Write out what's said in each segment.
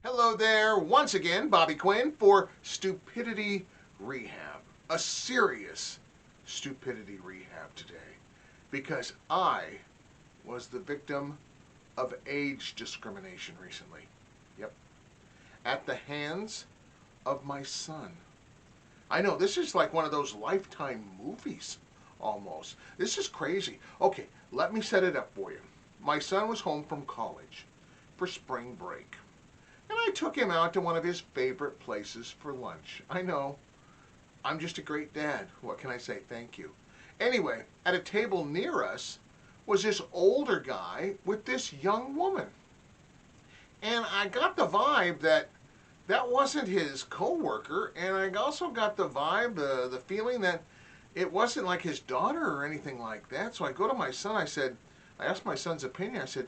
Hello there, once again, Bobby Quinn for Stupidity Rehab. A serious stupidity rehab today because I was the victim of age discrimination recently. Yep. At the hands of my son. I know, this is like one of those Lifetime movies almost. This is crazy. Okay, let me set it up for you. My son was home from college for spring break. And I took him out to one of his favorite places for lunch. I know, I'm just a great dad. What can I say? Thank you. Anyway, at a table near us was this older guy with this young woman. And I got the vibe that that wasn't his coworker, and I also got the vibe, the feeling that it wasn't like his daughter or anything like that. So I go to my son, I asked my son's opinion. I said,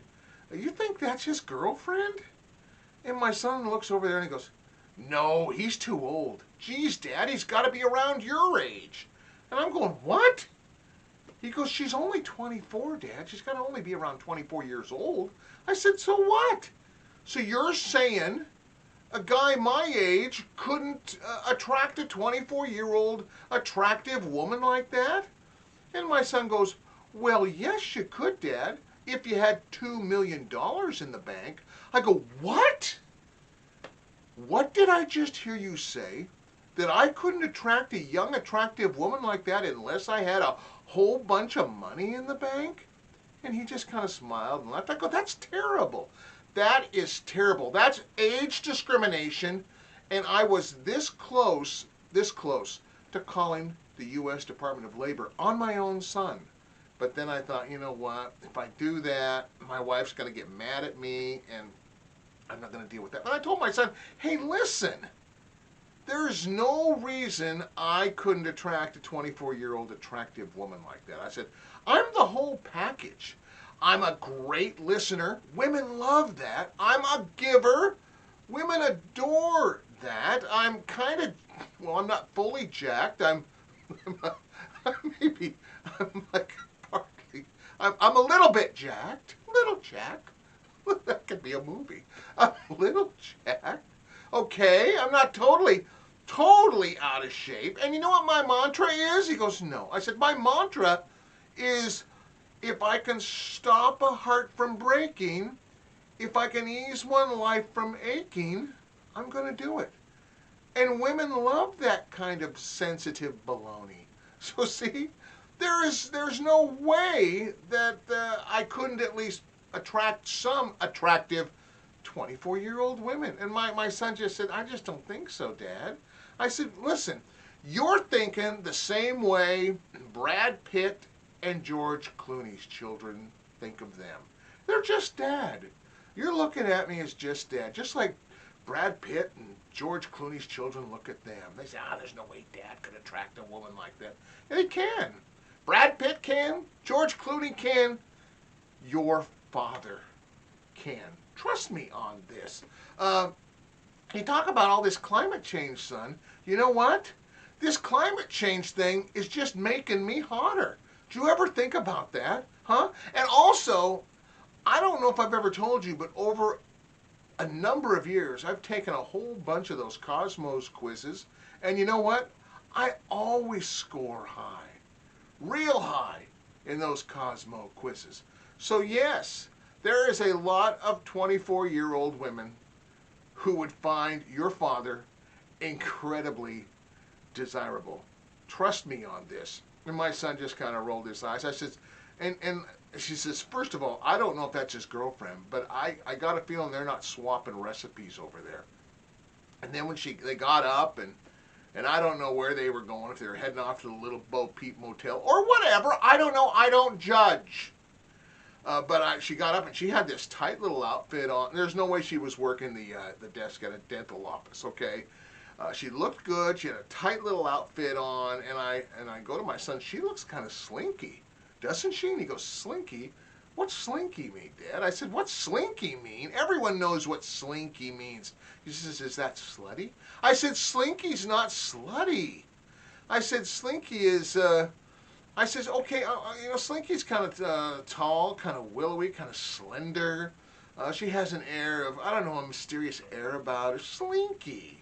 "You think that's his girlfriend?" And my son looks over there and he goes, "No, he's too old. Geez, Dad, he's got to be around your age." And I'm going, "What?" He goes, "She's only 24, Dad. She's got to only be around 24 years old." I said, "So what? So you're saying a guy my age couldn't attract a 24-year-old attractive woman like that?" And my son goes, "Well, yes, you could, Dad, if you had $2 million in the bank." I go, "What? What did I just hear you say? That I couldn't attract a young, attractive woman like that unless I had a whole bunch of money in the bank?" And he just kind of smiled and laughed. I go, "That's terrible. That is terrible. That's age discrimination." And I was this close to calling the U.S. Department of Labor on my own son. But then I thought, you know what, if I do that, my wife's going to get mad at me, and I'm not going to deal with that. But I told my son, "Hey, listen, there's no reason I couldn't attract a 24-year-old attractive woman like that." I said, "I'm the whole package. I'm a great listener. Women love that. I'm a giver. Women adore that. I'm kind of, well, I'm not fully jacked. I'm maybe, I'm like, partly, I'm a little bit jacked. Little jack." That could be a movie. A little jacked. Okay, I'm not totally out of shape. And you know what my mantra is? He goes, "No." I said, "My mantra is, if I can stop a heart from breaking, if I can ease one life from aching, I'm going to do it." And women love that kind of sensitive baloney. So see, there's no way that I couldn't at least attract some attractive 24-year-old women. And my son just said, "I just don't think so, Dad." I said, "Listen, you're thinking the same way Brad Pitt and George Clooney's children think of them. They're just dad. You're looking at me as just dad, just like Brad Pitt and George Clooney's children look at them. They say, there's no way Dad could attract a woman like that." And he can. Brad Pitt can. George Clooney can. Your father can. Trust me on this. You talk about all this climate change, son. You know what? This climate change thing is just making me hotter. Do you ever think about that? Huh? And also, I don't know if I've ever told you, but over a number of years, I've taken a whole bunch of those Cosmos quizzes, and you know what? I always score high, real high, in those Cosmo quizzes. So yes, there is a lot of 24-year-old women who would find your father incredibly desirable. Trust me on this. And my son just kind of rolled his eyes. I said, and she says, "First of all, I don't know if that's his girlfriend, but I got a feeling they're not swapping recipes over there." And then when they got up, and I don't know where they were going, if they were heading off to the Little Bo Peep Motel or whatever, I don't know, I don't judge. But she got up and she had this tight little outfit on. There's no way she was working the desk at a dental office, okay? She looked good. She had a tight little outfit on, and I go to my son. "She looks kind of slinky, doesn't she?" And he goes, "Slinky? What's slinky mean, Dad?" I said, "What's slinky mean? Everyone knows what slinky means." He says, "Is that slutty?" I said, "Slinky's not slutty." I said, "Slinky is." I says, "Okay, Slinky's kind of tall, kind of willowy, kind of slender, She has an air of, I don't know, a mysterious air about her. Slinky.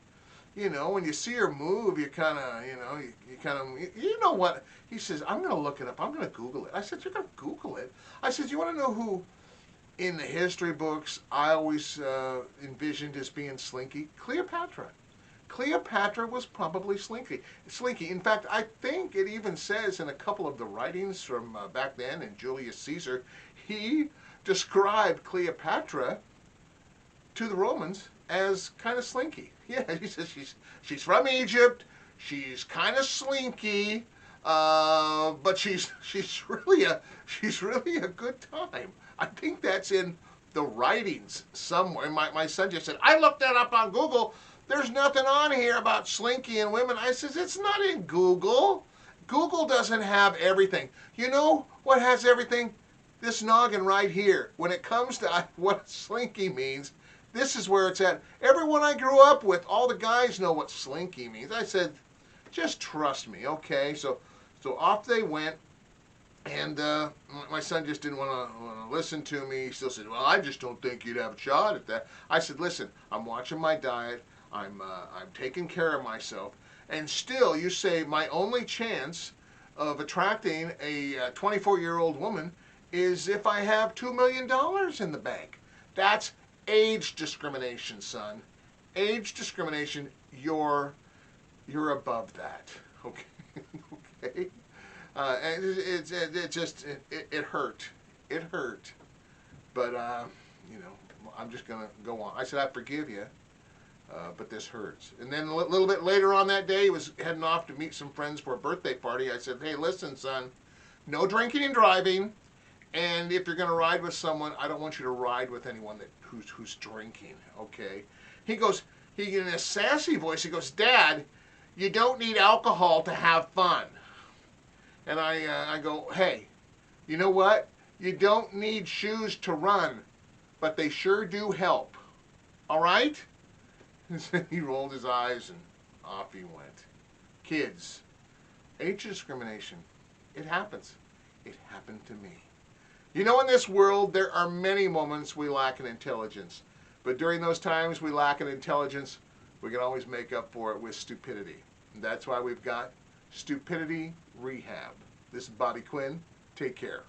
You know, when you see her move, you kind of, you kind of, you know what? He says, I'm going to look it up. I'm going to Google it. I said, you're going to Google it? I said, you want to know who in the history books I always envisioned as being Slinky? Cleopatra. Cleopatra was probably Slinky. Slinky. In fact, I think it even says in a couple of the writings from back then in Julius Caesar, he described Cleopatra to the Romans as kind of slinky. Yeah, he says she's from Egypt. She's kind of slinky, but she's really a good time. I think that's in the writings somewhere. My son just said, I looked that up on Google. There's nothing on here about slinky and women. I says, it's not in Google. Google doesn't have everything. You know what has everything? This noggin right here. When it comes to what slinky means, this is where it's at. Everyone I grew up with, all the guys know what slinky means. I said, just trust me, okay? So off they went, and my son just didn't want to listen to me. He still said, well, I just don't think you'd have a shot at that. I said, listen, I'm watching my diet. I'm taking care of myself. And still, you say my only chance of attracting a 24-year-old woman is if I have $2 million in the bank. That's age discrimination, son. Age discrimination. You're above that. Okay. Okay. And it hurt. It hurt. But I'm just gonna go on. I said I forgive you, but this hurts. And then a little bit later on that day, he was heading off to meet some friends for a birthday party. I said, hey, listen, son, no drinking and driving. And if you're going to ride with someone, I don't want you to ride with anyone who's drinking, okay? He goes, in a sassy voice, he goes, Dad, you don't need alcohol to have fun. And I go, hey, you know what? You don't need shoes to run, but they sure do help. All right? He rolled his eyes and off he went. Kids, age discrimination, it happens. It happened to me. You know, in this world, there are many moments we lack in intelligence. But during those times we lack in intelligence, we can always make up for it with stupidity. And that's why we've got Stupidity Rehab. This is Bobby Quinn. Take care.